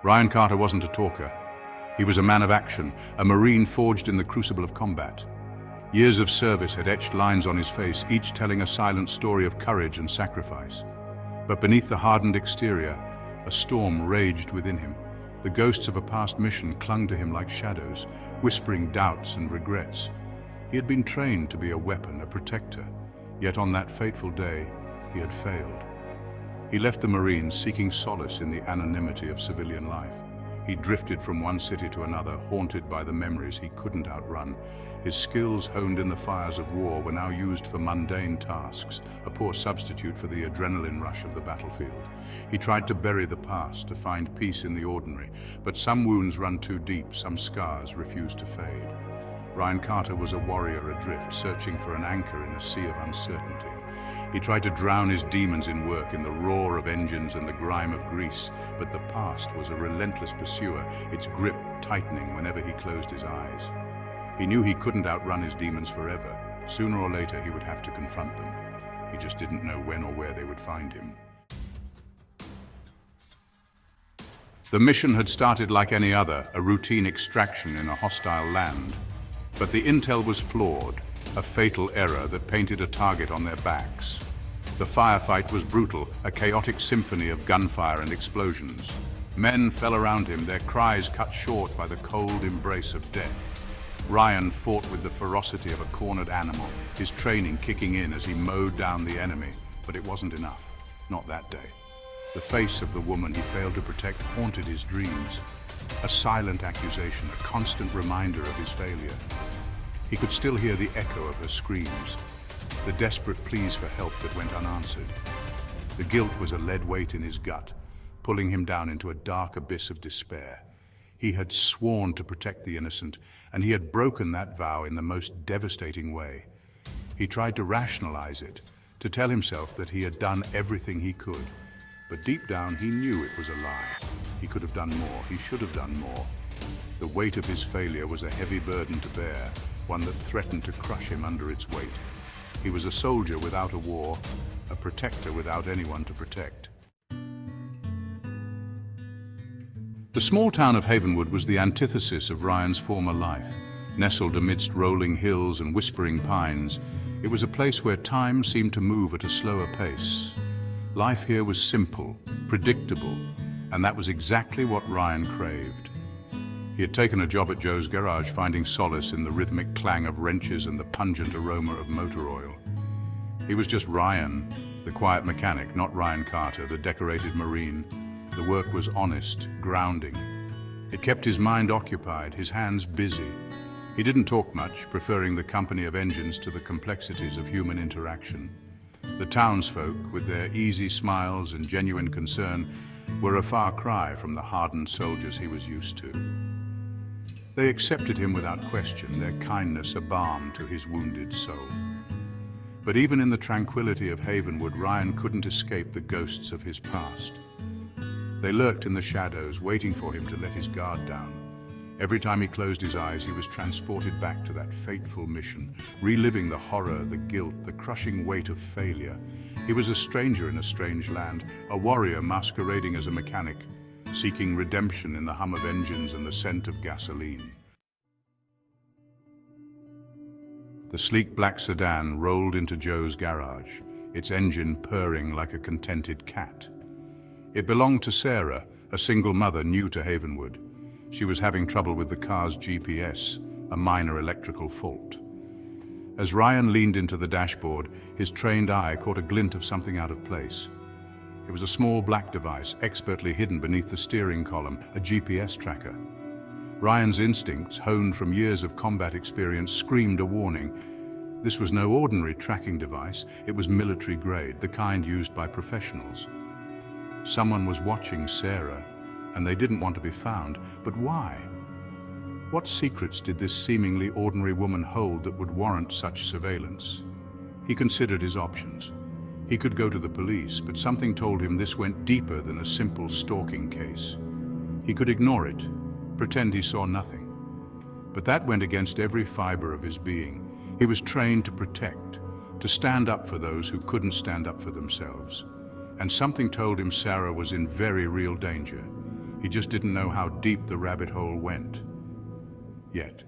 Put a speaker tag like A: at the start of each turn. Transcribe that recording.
A: Ryan Carter wasn't a talker. He was a man of action, a Marine forged in the crucible of combat. Years of service had etched lines on his face, each telling a silent story of courage and sacrifice. But beneath the hardened exterior, a storm raged within him. The ghosts of a past mission clung to him like shadows, whispering doubts and regrets. He had been trained to be a weapon, a protector, yet on that fateful day, he had failed. He left the Marines seeking solace in the anonymity of civilian life. He drifted from one city to another, haunted by the memories he couldn't outrun. His skills honed in the fires of war were now used for mundane tasks, a poor substitute for the adrenaline rush of the battlefield. He tried to bury the past, to find peace in the ordinary, but some wounds run too deep, some scars refuse to fade. Ryan Carter was a warrior adrift, searching for an anchor in a sea of uncertainty. He tried to drown his demons in work, in the roar of engines and the grime of grease, but the past was a relentless pursuer, its grip tightening whenever he closed his eyes. He knew he couldn't outrun his demons forever. Sooner or later he would have to confront them. He just didn't know when or where they would find him. The mission had started like any other, a routine extraction in a hostile land. But the intel was flawed, a fatal error that painted a target on their backs. The firefight was brutal, a chaotic symphony of gunfire and explosions. Men fell around him, their cries cut short by the cold embrace of death. Ryan fought with the ferocity of a cornered animal, his training kicking in as he mowed down the enemy, but it wasn't enough. Not that day. The face of the woman he failed to protect haunted his dreams. A silent accusation, a constant reminder of his failure. He could still hear the echo of her screams, the desperate pleas for help that went unanswered. The guilt was a lead weight in his gut, pulling him down into a dark abyss of despair. He had sworn to protect the innocent, and he had broken that vow in the most devastating way. He tried to rationalize it, to tell himself that he had done everything he could. But deep down, he knew it was a lie. He could have done more. He should have done more. The weight of his failure was a heavy burden to bear, one that threatened to crush him under its weight. He was a soldier without a war, a protector without anyone to protect. The small town of Havenwood was the antithesis of Ryan's former life. Nestled amidst rolling hills and whispering pines, it was a place where time seemed to move at a slower pace. Life here was simple, predictable, and that was exactly what Ryan craved. He had taken a job at Joe's garage, finding solace in the rhythmic clang of wrenches and the pungent aroma of motor oil. He was just Ryan, the quiet mechanic, not Ryan Carter, the decorated Marine. The work was honest, grounding. It kept his mind occupied, his hands busy. He didn't talk much, preferring the company of engines to the complexities of human interaction. The townsfolk, with their easy smiles and genuine concern, were a far cry from the hardened soldiers he was used to. They accepted him without question, their kindness a balm to his wounded soul. But even in the tranquility of Havenwood, Ryan couldn't escape the ghosts of his past. They lurked in the shadows, waiting for him to let his guard down. Every time he closed his eyes, he was transported back to that fateful mission, reliving the horror, the guilt, the crushing weight of failure. He was a stranger in a strange land, a warrior masquerading as a mechanic, seeking redemption in the hum of engines and the scent of gasoline. The sleek black sedan rolled into Joe's garage, its engine purring like a contented cat. It belonged to Sarah, a single mother new to Havenwood. She was having trouble with the car's GPS, a minor electrical fault. As Ryan leaned into the dashboard, his trained eye caught a glint of something out of place. It was a small black device, expertly hidden beneath the steering column, a GPS tracker. Ryan's instincts, honed from years of combat experience, screamed a warning. This was no ordinary tracking device. It was military grade, the kind used by professionals. Someone was watching Sarah, and they didn't want to be found. But why? What secrets did this seemingly ordinary woman hold that would warrant such surveillance? He considered his options. He could go to the police, but something told him this went deeper than a simple stalking case. He could ignore it, pretend he saw nothing. But that went against every fiber of his being. He was trained to protect, to stand up for those who couldn't stand up for themselves. And something told him Sarah was in very real danger. He just didn't know how deep the rabbit hole went. Yet.